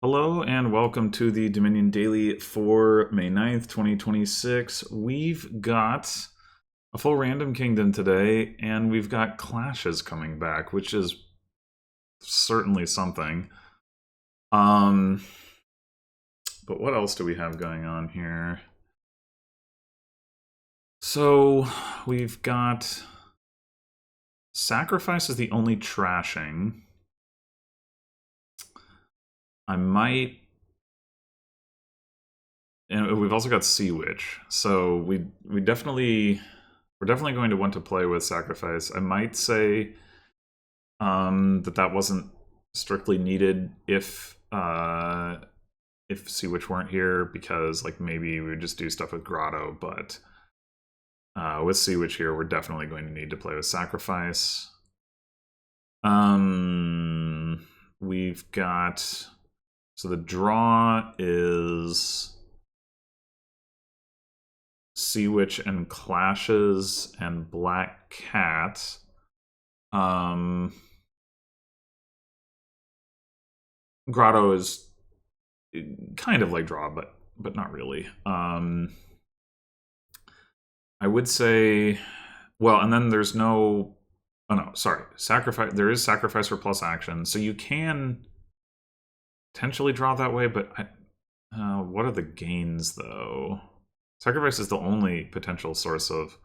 Hello and welcome to the Dominion Daily for May 9th, 2026. We've got a full random kingdom today, and we've got clashes coming back, which is certainly something. But what else do we have going on here? So we've got Sacrifice is the only trashing. I might... And we've also got Sea Witch, so we're definitely going to want to play with Sacrifice. I might say that wasn't strictly needed if Sea Witch weren't here, because like maybe we would just do stuff with Grotto, but with Sea Witch here, we're definitely going to need to play with Sacrifice. We've got, so the draw is Sea Witch and Clashes and Black Cat. Grotto is kind of like draw, but not really. I would say, well, and then there's no, oh no, sorry, sacrifice. There is sacrifice for plus action, so you can potentially draw that way. But what are the gains though? Sacrifice is the only potential source of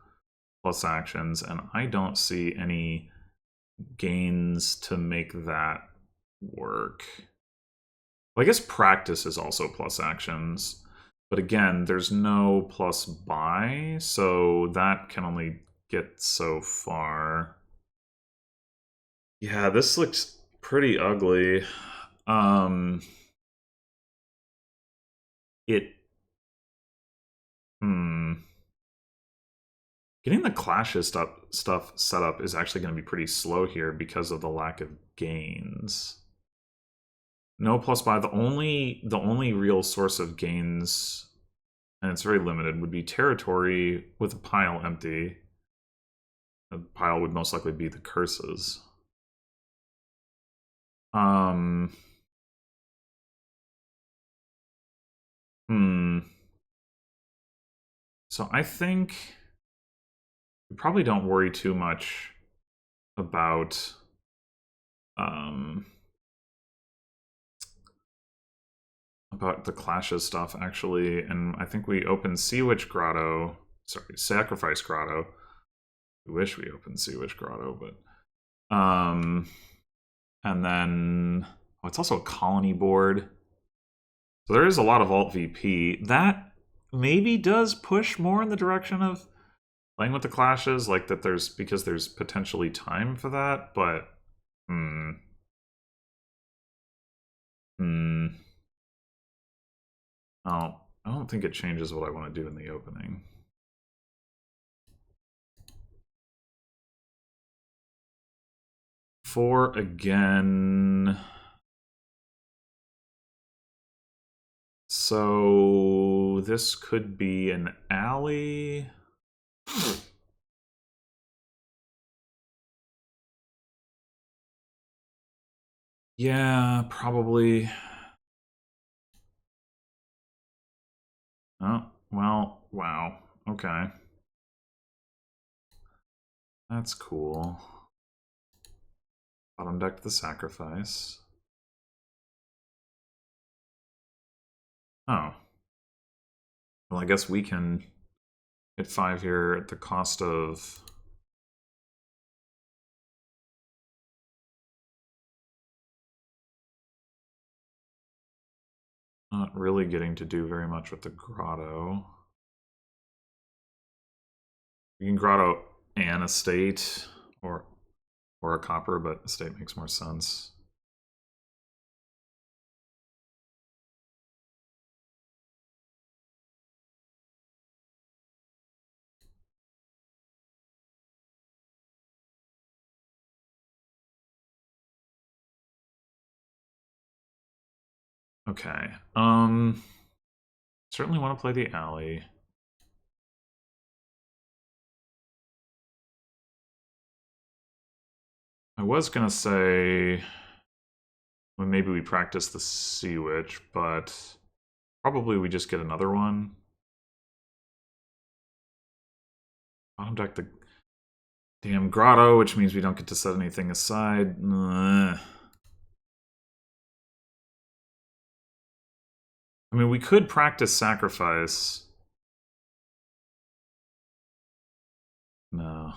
plus actions, and I don't see any gains to make that work. Well, I guess practice is also plus actions, but again, there's no plus buy, so that can only get so far. Yeah, this looks pretty ugly. It... Getting the clashes stuff set up is actually going to be pretty slow here because of the lack of gains. No plus buy. The only real source of gains, and it's very limited, would be territory with a pile empty. The pile would most likely be the curses. So I think we probably don't worry too much about the clashes stuff, actually, and I think we open Sea Witch Grotto. Sorry, Sacrifice Grotto. We wish we opened Sea Witch Grotto, but and then it's also a colony board. So there is a lot of alt VP. That maybe does push more in the direction of playing with the clashes, like that because there's potentially time for that, but oh, I don't think it changes what I want to do in the opening. Four again. So this could be an alley. Yeah, probably. Oh, well, wow. Okay. That's cool. Bottom deck the sacrifice. Oh. Well, I guess we can hit 5 here at the cost of... Not really getting to do very much with the grotto. We can grotto and estate, or a copper, but estate makes more sense. Okay. Certainly want to play the alley. I was gonna say Well, maybe we practice the Sea Witch, but probably we just get another one. Bottom deck the damn Grotto, which means we don't get to set anything aside. Ugh. I mean, we could practice Sacrifice. No.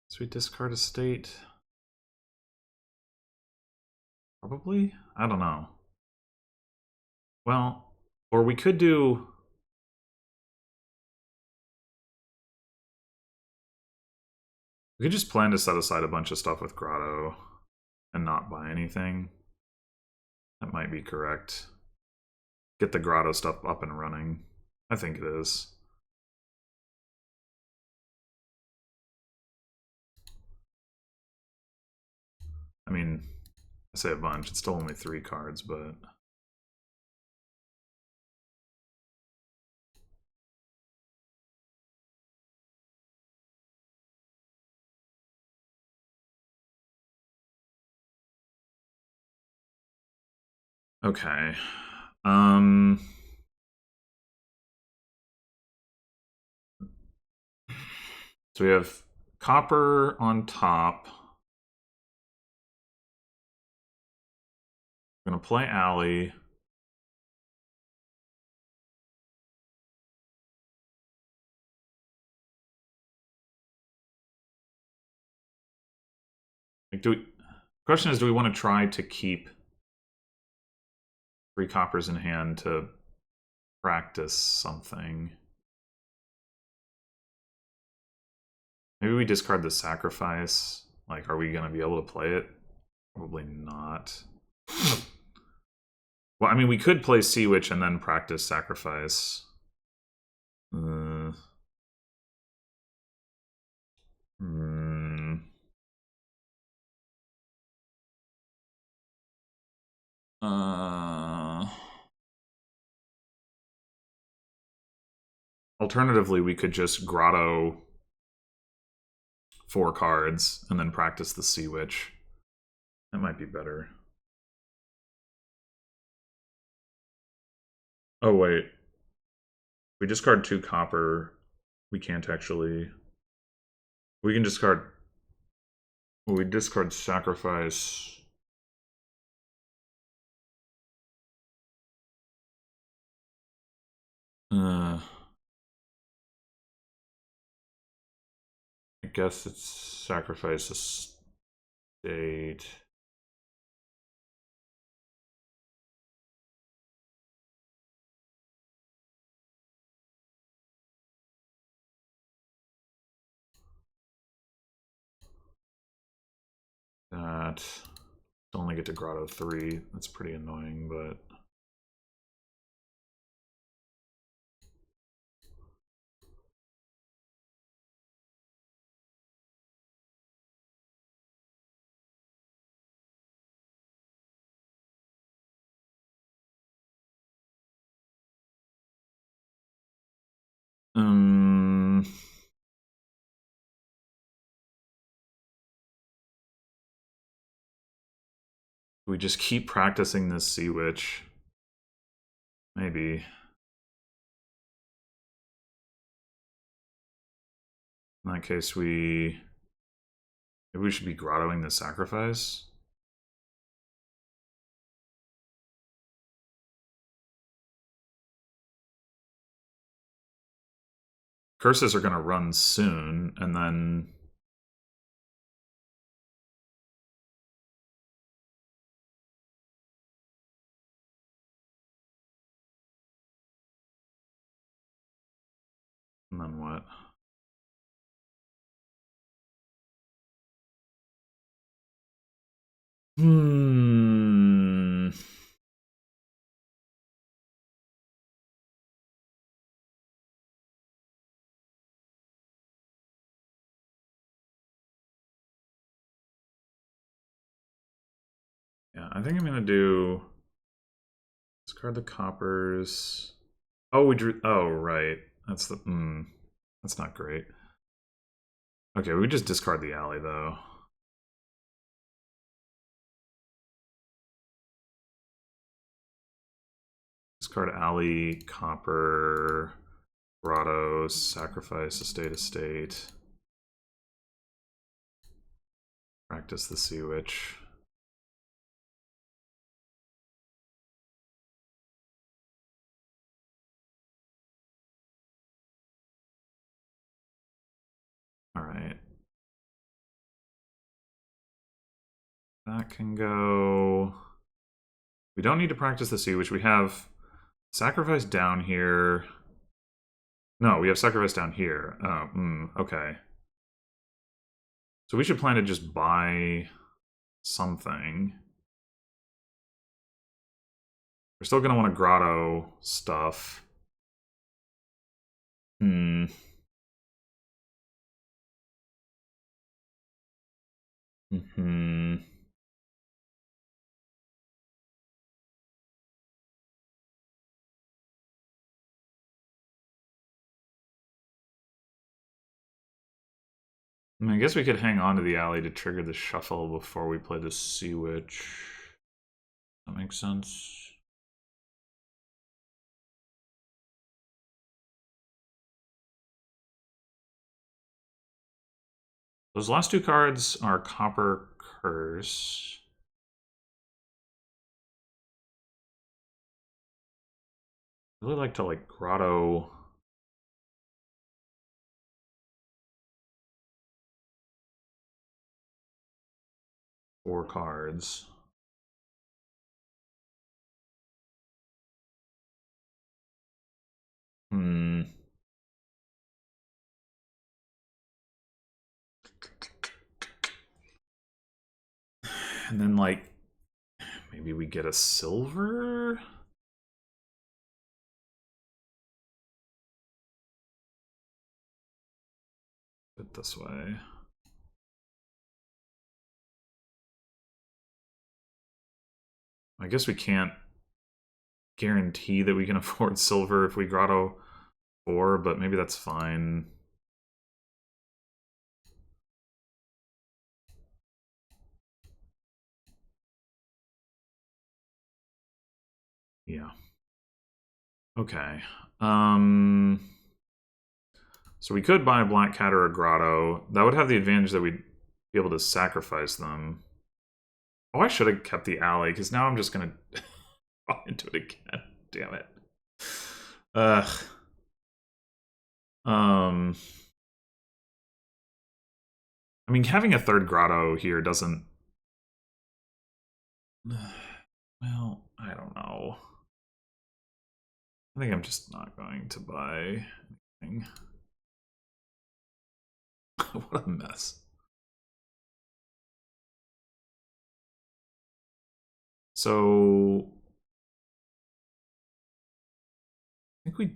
So we discard a state? Probably? I don't know. Well, or we could do... We could just plan to set aside a bunch of stuff with Grotto and not buy anything. That might be correct. Get the Grotto stuff up and running. I think it is. I mean, I say a bunch. It's still only 3 cards, but... Okay. So we have copper on top. We're going to play Alley. Like, question is, do we want to try to keep 3 coppers in hand to practice something? Maybe we discard the Sacrifice. Like, are we going to be able to play it? Probably not. Well, I mean, we could play Sea Witch and then practice Sacrifice. Hmm. Alternatively, we could just Grotto 4 cards and then practice the Sea Witch. That might be better. Oh, wait. We discard 2 copper. We can't actually... We can discard... Well, we discard Sacrifice. I guess it's Sacrifice a state. That... Only get to Grotto 3. That's pretty annoying, but... We just keep practicing this Sea Witch. Maybe. In that case, maybe we should be grottoing the Sacrifice. Curses are going to run soon, and then... And then what? Yeah, I think I'm going to do... Discard the coppers. Oh, we drew. Oh, right. That's the. That's not great. Okay, we just discard the alley though. Discard alley, copper, grotto, sacrifice, estate. Practice the Sea Witch. Alright. That can go. We don't need to practice the Sea Witch. We have sacrifice down here. No, we have sacrifice down here. Oh, okay. So we should plan to just buy something. We're still going to want a grotto stuff. Hmm. Hmm. I guess we could hang on to the alley to trigger the shuffle before we play the Sea Witch. That makes sense. Those last two cards are Copper Curse. I really like to like grotto. Four cards. Hmm. And then like maybe we get a silver? Put it this way. I guess we can't guarantee that we can afford silver if we grotto 4, but maybe that's fine. Yeah. Okay. So we could buy a Black Cat or a Grotto. That would have the advantage that we'd be able to sacrifice them. Oh, I should have kept the alley, because now I'm just going to fall into it again. Damn it. Ugh. I mean, having a third Grotto here doesn't... Well, I don't know. I think I'm just not going to buy anything. What a mess. So I think we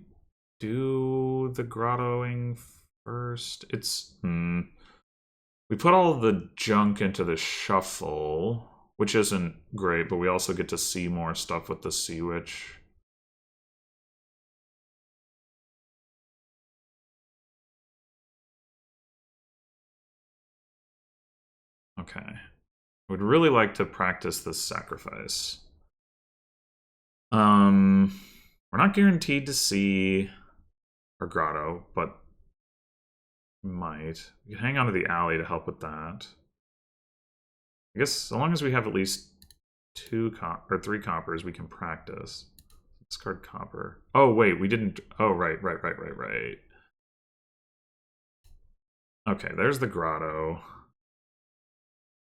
do the grottoing first. It's we put all the junk into the shuffle, which isn't great, but we also get to see more stuff with the Sea Witch. Okay. I would really like to practice this sacrifice. We're not guaranteed to see our grotto, but we might. We can hang on to the alley to help with that. I guess so long as we have at least 3 coppers, we can practice. Discard copper. Oh wait, we didn't. Oh right. Okay, there's the grotto.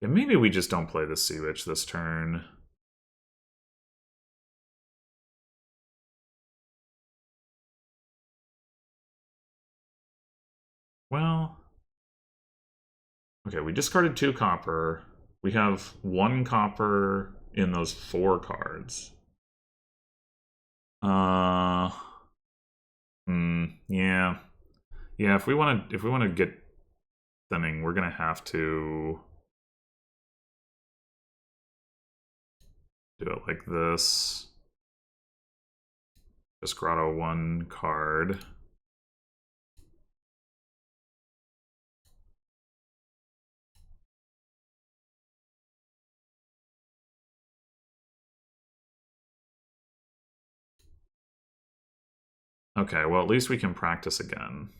Yeah, maybe we just don't play the Sea Witch this turn. Well, okay, we discarded 2 copper. We have 1 copper in those 4 cards. Yeah. Yeah, if we want to get thinning, we're going to have to do it like this. Just grotto 1 card. Okay, well, at least we can practice again.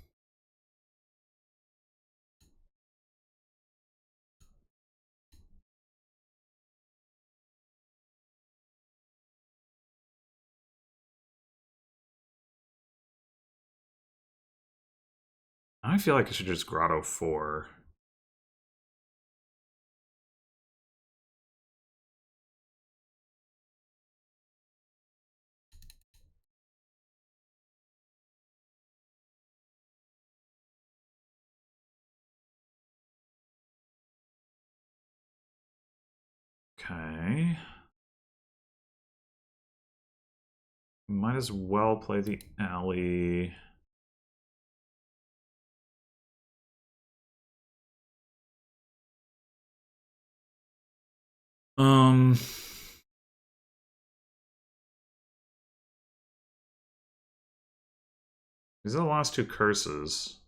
I feel like I should just grotto 4. Okay. Might as well play the alley. Um, these are the last 2 curses.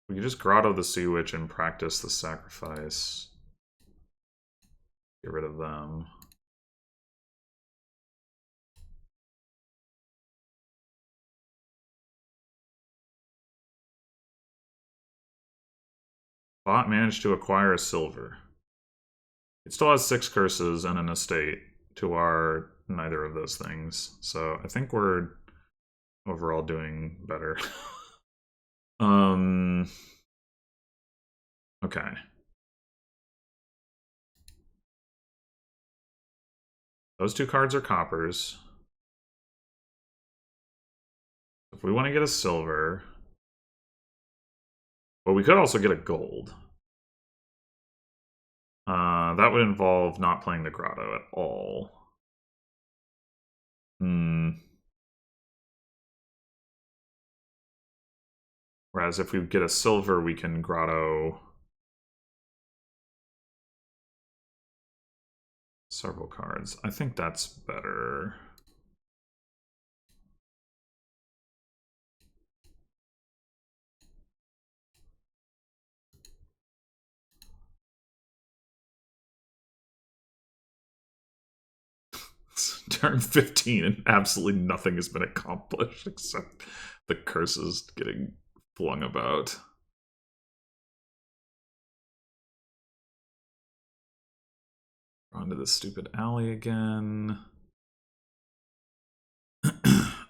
We can just grotto the Sea Witch and practice the sacrifice. Get rid of them. Bot managed to acquire a silver. It still has 6 curses and an estate to our neither of those things. So I think we're overall doing better. Okay. Those 2 cards are coppers. If we want to get a silver, but we could also get a gold. That would involve not playing the grotto at all. Whereas if we get a silver, we can grotto several cards. I think that's better. Turn 15 and absolutely nothing has been accomplished except the curses getting flung about. Onto the stupid alley again.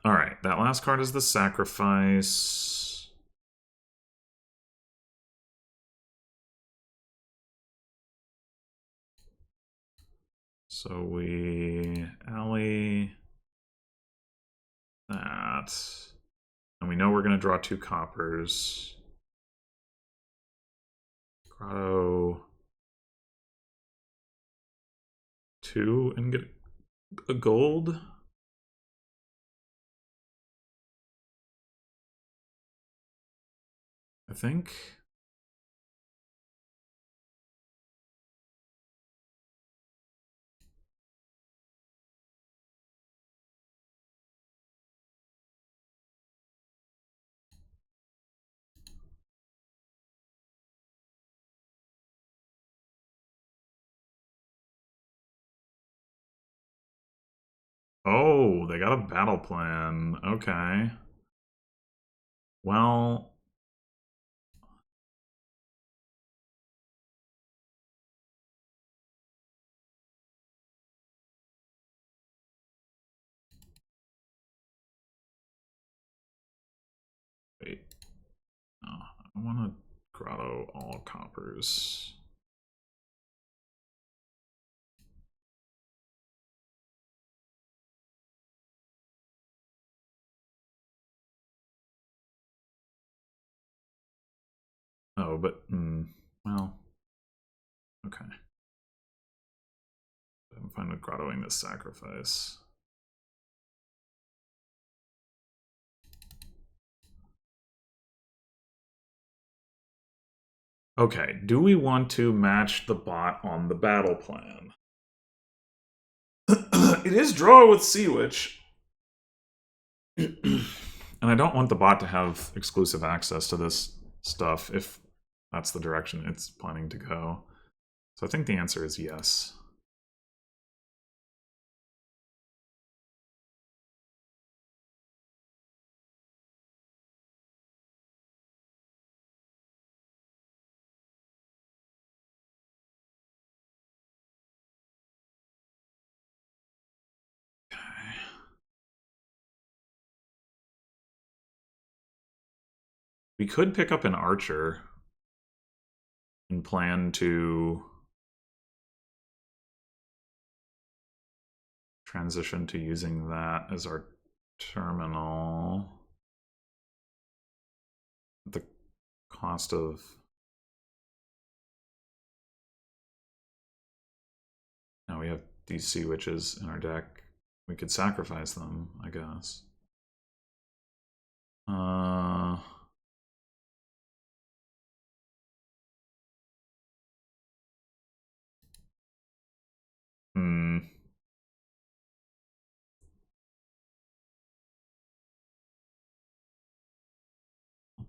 Alright, that last card is the sacrifice. So we alley that. And we know we're going to draw 2 coppers. Grotto 2 and get a gold. I think. Oh, they got a battle plan. Okay. Well, wait. No, I want to grotto all coppers. Oh, but, well, okay. I'm fine with grottoing this sacrifice. Okay, do we want to match the bot on the battle plan? It is draw with Sea Witch. And I don't want the bot to have exclusive access to this stuff if that's the direction it's planning to go. So I think the answer is yes. We could pick up an archer and plan to transition to using that as our terminal at the cost of... Now we have these Sea Witches in our deck. We could sacrifice them, I guess.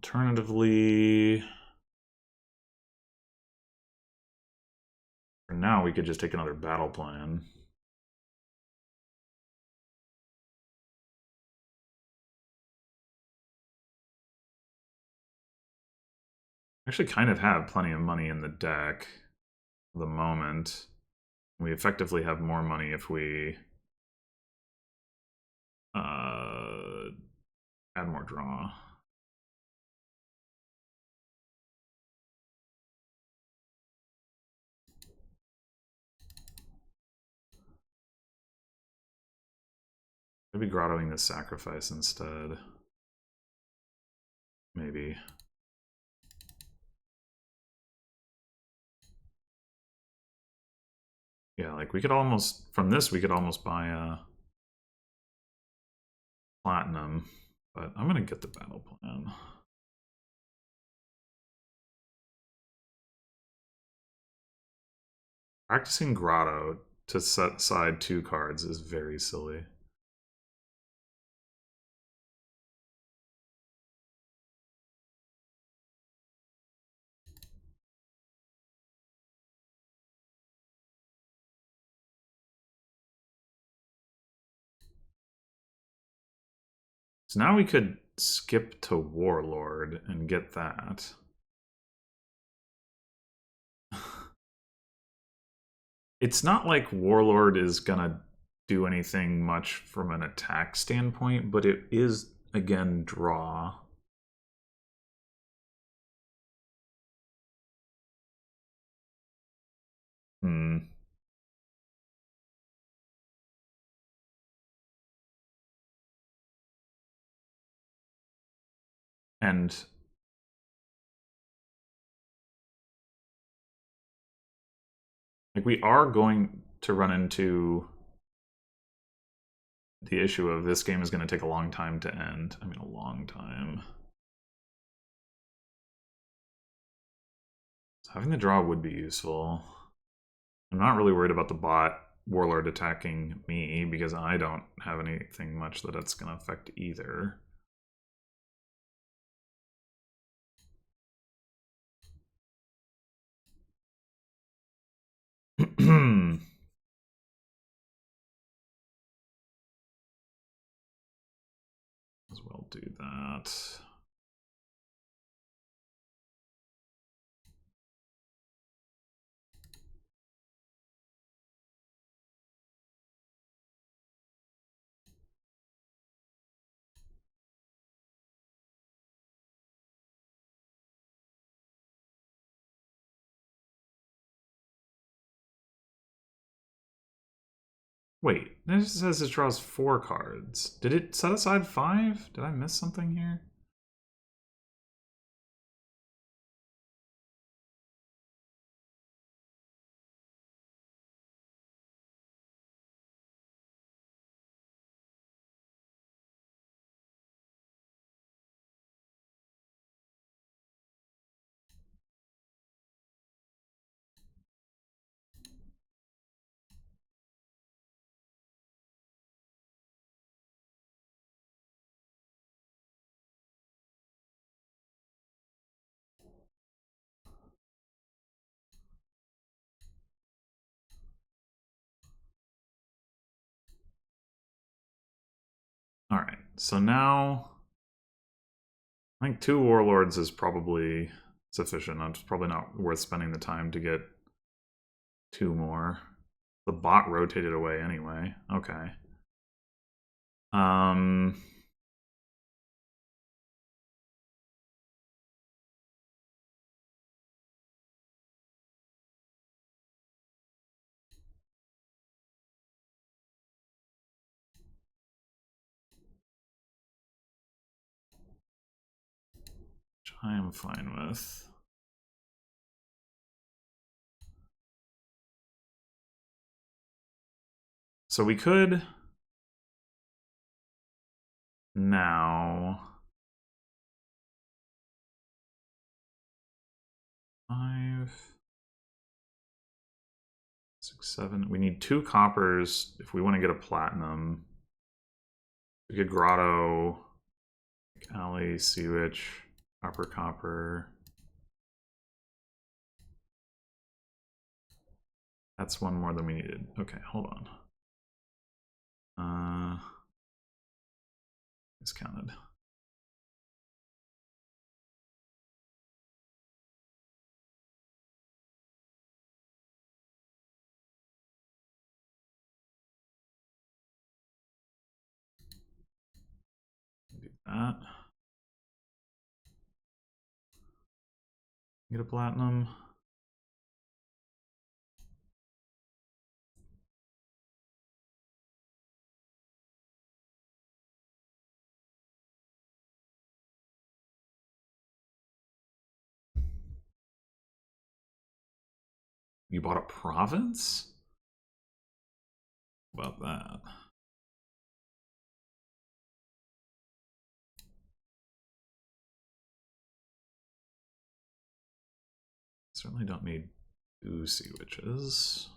Alternatively, for now, we could just take another battle plan. Actually kind of have plenty of money in the deck at the moment. We effectively have more money if we add more draw. Maybe grottoing this sacrifice instead. Maybe. Yeah, like we could almost, from this, we could almost buy a platinum, but I'm gonna get the battle plan. Practicing Grotto to set aside 2 cards is very silly. So now we could skip to Warlord and get that. It's not like Warlord is gonna do anything much from an attack standpoint, but it is, again, draw. And like we are going to run into the issue of this game is going to take a long time to end. I mean, a long time. So having the draw would be useful. I'm not really worried about the bot Warlord attacking me because I don't have anything much that it's going to affect either. As well do that. Wait, this says it draws 4 cards. Did it set aside 5? Did I miss something here? so now I think 2 warlords is probably sufficient. It's probably not worth spending the time to get 2 more. The bot rotated away anyway. Okay. Which I am fine with. So we could now 5, 6, 7. We need 2 coppers if we want to get a platinum. We could grotto, alley, sea witch, copper, copper. That's 1 more than we needed. Okay, hold on. Discounted. Do that. Get a platinum. You bought a province? How about that? Certainly don't need 2 sea witches.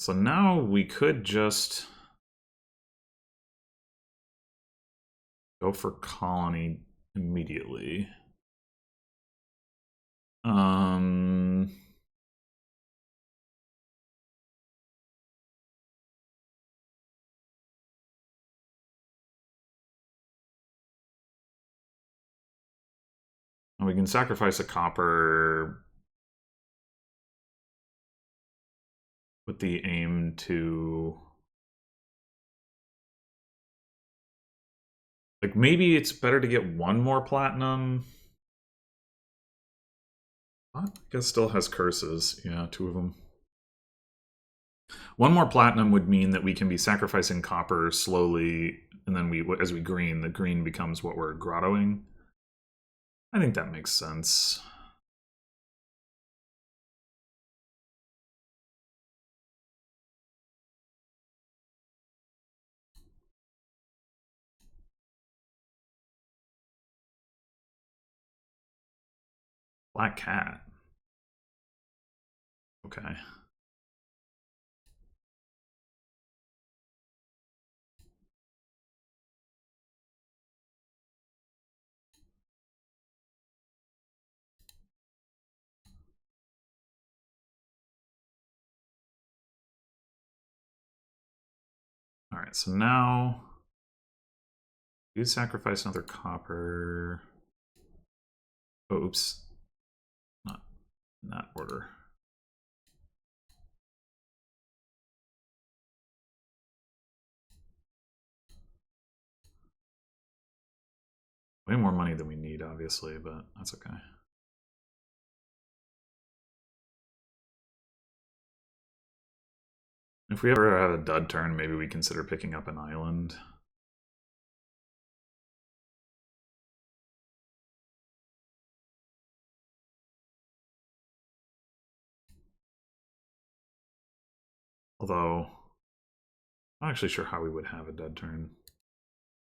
So now we could just go for colony immediately. We can sacrifice a copper with the aim to... Like, maybe it's better to get 1 more platinum. I guess still has curses. Yeah, 2 of them. 1 more platinum would mean that we can be sacrificing copper slowly, and then as we green, the green becomes what we're grottoing. I think that makes sense. Black cat. Okay. All right, so now you sacrifice another copper. Oh, oops. Not in that order. Way more money than we need, obviously, but that's okay. If we ever have a dud turn, maybe we consider picking up an island. Although, I'm not actually sure how we would have a dud turn.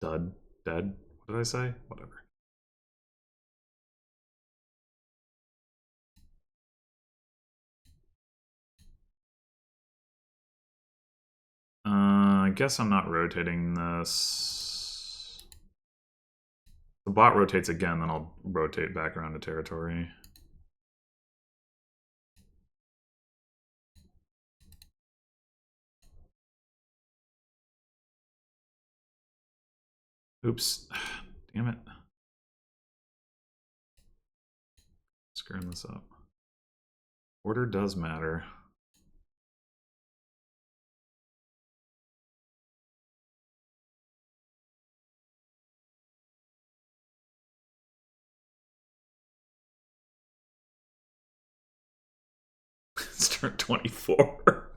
Dud? Dead? What did I say? Whatever. I guess I'm not rotating this. The bot rotates again, then I'll rotate back around to territory. Oops. Damn it. Screwing this up. Order does matter. It's turn 24.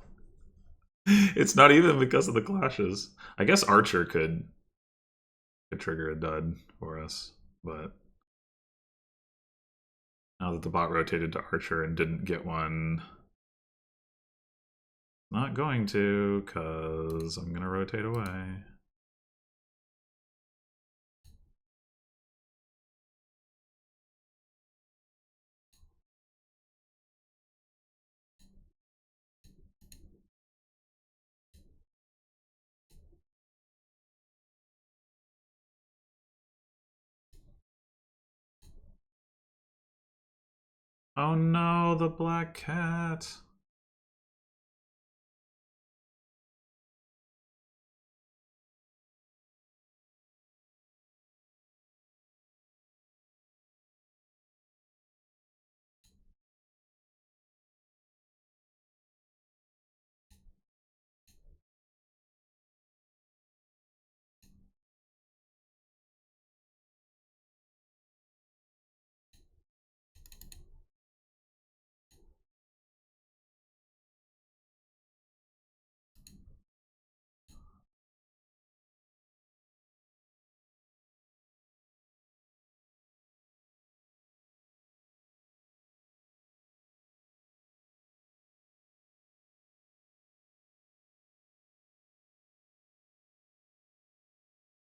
It's not even because of the clashes. I guess Archer could trigger a dud for us, but now that the bot rotated to Archer and didn't get one, not going to, because I'm going to rotate away. Oh no, the black cat.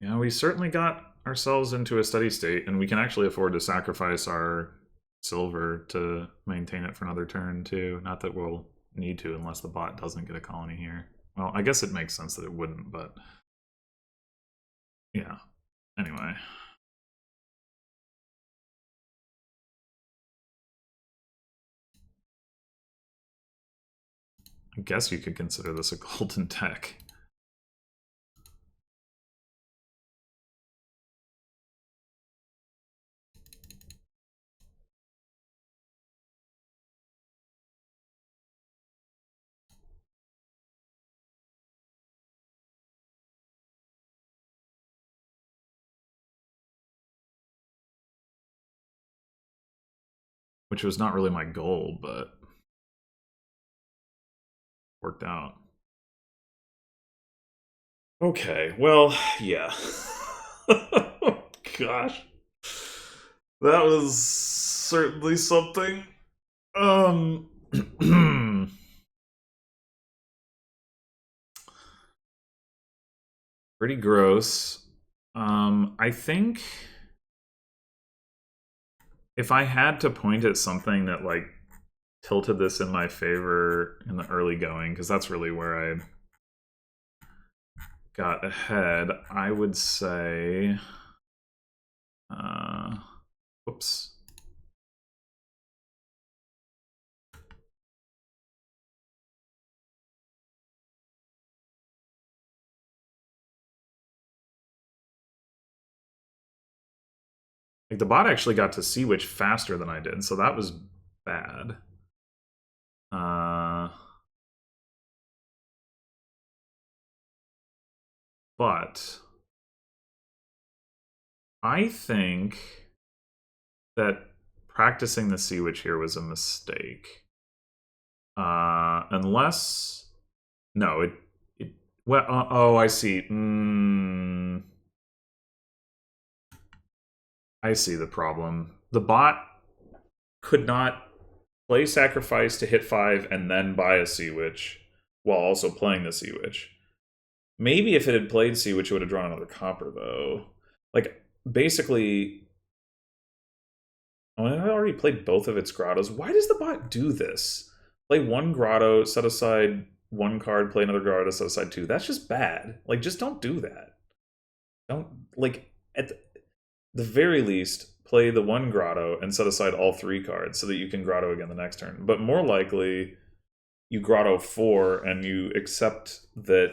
Yeah, we certainly got ourselves into a steady state, and we can actually afford to sacrifice our silver to maintain it for another turn, too. Not that we'll need to unless the bot doesn't get a colony here. Well, I guess it makes sense that it wouldn't, but yeah. Anyway. I guess you could consider this a golden tech. Which was not really my goal, but worked out. Okay, well, yeah. Gosh. That was certainly something. Pretty gross. I think if I had to point at something that like tilted this in my favor in the early going, because that's really where I got ahead, I would say whoops. Like the bot actually got to Sea Witch faster than I did, so that was bad. But I think that practicing the Sea Witch here was a mistake. Unless no, it well. Oh, I see. I see the problem. The bot could not play Sacrifice to hit 5 and then buy a Sea Witch while also playing the Sea Witch. Maybe if it had played Sea Witch, it would have drawn another copper, though. Like, basically, oh, it already played both of its grottos. Why does the bot do this? Play one grotto, set aside one card, play another grotto, set aside 2. That's just bad. Like, just don't do that. Don't, like, the very least, play the one grotto and set aside all 3 cards so that you can grotto again the next turn. But more likely, you grotto 4 and you accept that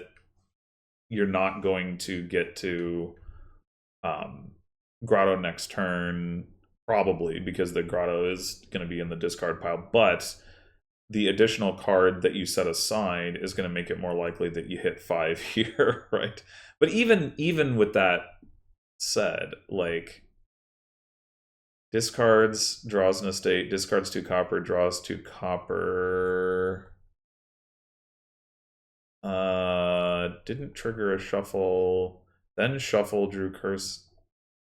you're not going to get to grotto next turn, probably because the grotto is going to be in the discard pile. But the additional card that you set aside is going to make it more likely that you hit 5 here, right? But even with that said, like, discards, draws an estate, discards 2 copper, draws 2 copper. Didn't trigger a shuffle, then shuffle, drew curse,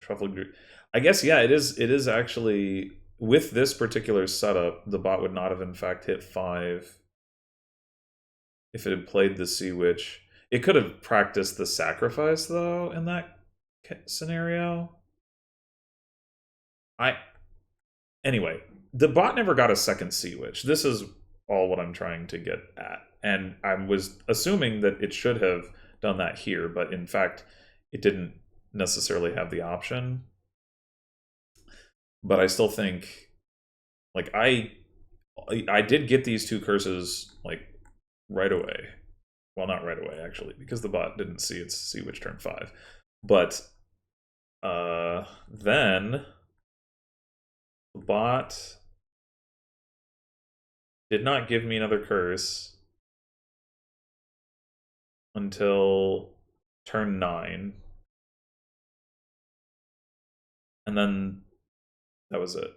shuffle, drew. I guess, yeah, it is actually, with this particular setup, the bot would not have in fact hit 5 if it had played the Sea Witch. It could have practiced the sacrifice, though, in that scenario. Anyway, the bot never got a second Sea Witch. This is all what I'm trying to get at. And I was assuming that it should have done that here, but in fact, it didn't necessarily have the option. But I still think, like, I did get these 2 curses, like, right away. Well, not right away, actually, because the bot didn't see its Sea Witch turn 5. But then the bot did not give me another curse until turn 9. And then that was it.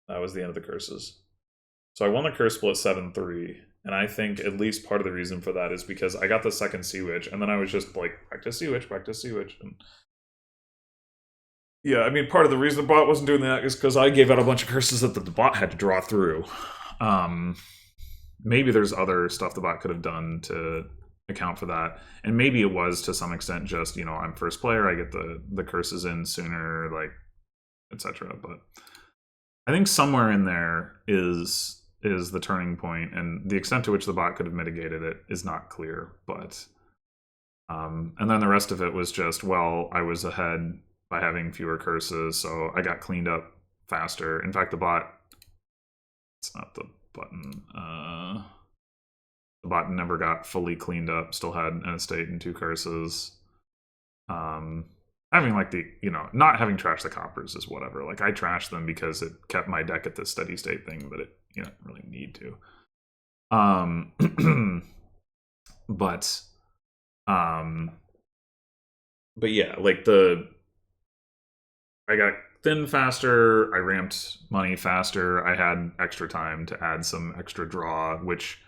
That was the end of the curses. So I won the curse split 7-3. And I think at least part of the reason for that is because I got the second Sea Witch, and then I was just like, practice Sea Witch, practice Sea Witch. And yeah, I mean, part of the reason the bot wasn't doing that is because I gave out a bunch of curses that the bot had to draw through. Maybe there's other stuff the bot could have done to account for that, and maybe it was to some extent just, you know, I'm first player, I get the curses in sooner, like, etc. But I think somewhere in there is the turning point, and the extent to which the bot could have mitigated it is not clear. But and then the rest of it was just, well, I was ahead by having fewer curses, so I got cleaned up faster. In fact, the bot, it's not the button, the bot never got fully cleaned up, still had an estate and 2 curses. Having, like, the, you know, not having trashed the coppers is whatever. Like, I trashed them because it kept my deck at this steady state thing, but it, you know, didn't really need to. But yeah, like, I got thin faster, I ramped money faster, I had extra time to add some extra draw, which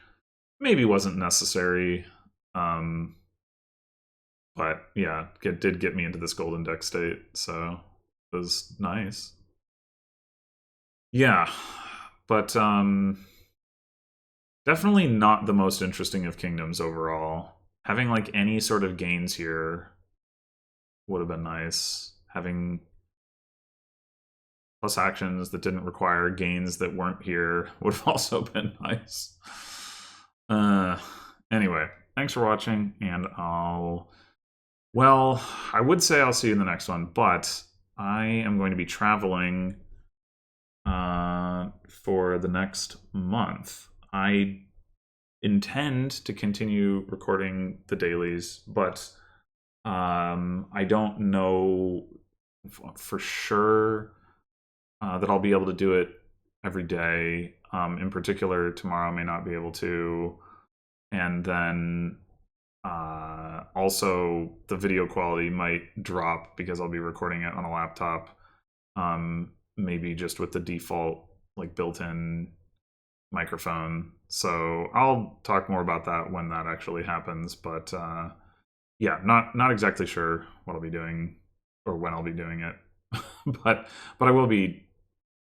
maybe wasn't necessary. But yeah, it did get me into this golden deck state, so it was nice. Yeah, but definitely not the most interesting of kingdoms overall. Having, like, any sort of gains here would have been nice. Having plus actions that didn't require gains that weren't here would have also been nice. Anyway, thanks for watching, and well, I would say I'll see you in the next one, but I am going to be traveling for the next month. I intend to continue recording the dailies, but I don't know for sure that I'll be able to do it every day. In particular, tomorrow I may not be able to. And then also the video quality might drop because I'll be recording it on a laptop, maybe just with the default, like, built-in microphone. So I'll talk more about that when that actually happens. But yeah, not exactly sure what I'll be doing or when I'll be doing it. but I will be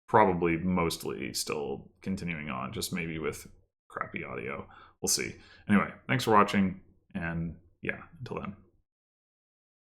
probably mostly still continuing on, just maybe with crappy audio. We'll see. Anyway, thanks for watching, and yeah, until then.